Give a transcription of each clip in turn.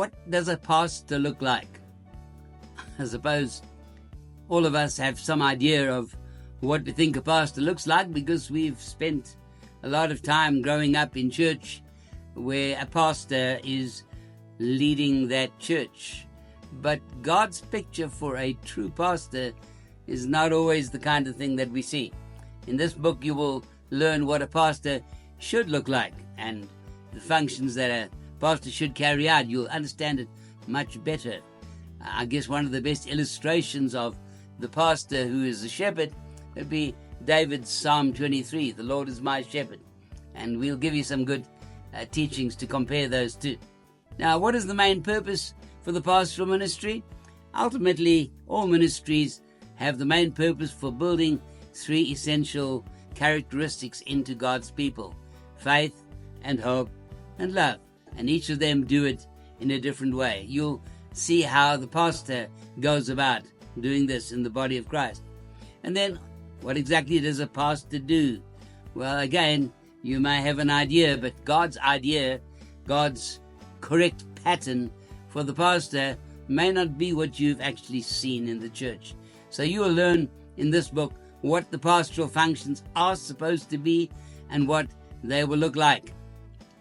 what does a pastor look like? I suppose all of us have some idea of what we think a pastor looks like because we've spent a lot of time growing up in church where a pastor is leading that church. But God's picture for a true pastor is not always the kind of thing that we see. In this book, you will learn what a pastor should look like and the functions that a pastor should carry out. You'll understand it much better. I guess one of the best illustrations of the pastor who is a shepherd would be David's Psalm 23, "The Lord is my shepherd." And we'll give you some good teachings to compare those two. Now, what is the main purpose for the pastoral ministry? Ultimately, all ministries have the main purpose for building three essential characteristics into God's people: faith and hope and love. And each of them do it in a different way. You'll see how the pastor goes about doing this in the body of Christ. And then, what exactly does a pastor do? Well, again, you may have an idea, but God's idea, God's correct pattern for the pastor may not be what you've actually seen in the church. So you will learn in this book what the pastoral functions are supposed to be and what they will look like.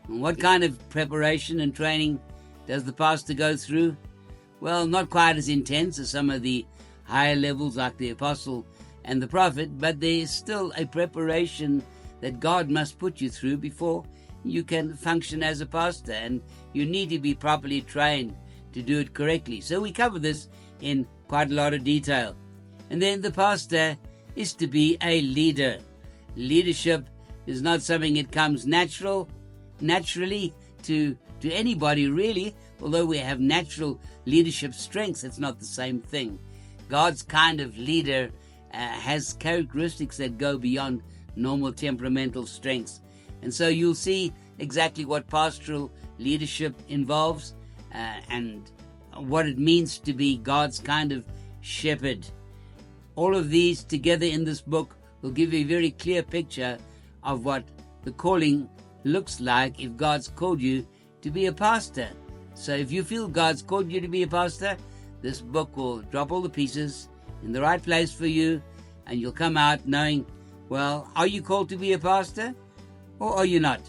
And what kind of preparation and training does the pastor go through? Well, not quite as intense as some of the higher levels like the apostle and the prophet, but there is still a preparation that God must put you through before you can function as a pastor, and you need to be properly trained to do it correctly. So we cover this in quite a lot of detail. And then the pastor is to be a leader. Leadership is not something that comes naturally to anybody, really. Although we have natural leadership strengths, it's not the same thing. God's kind of leader has characteristics that go beyond normal temperamental strengths. And so you'll see exactly what pastoral leadership involves and what it means to be God's kind of shepherd. All of these together in this book will give you a very clear picture of what the calling looks like if God's called you to be a pastor. So if you feel God's called you to be a pastor, this book will drop all the pieces in the right place for you, and you'll come out knowing, well, are you called to be a pastor or are you not?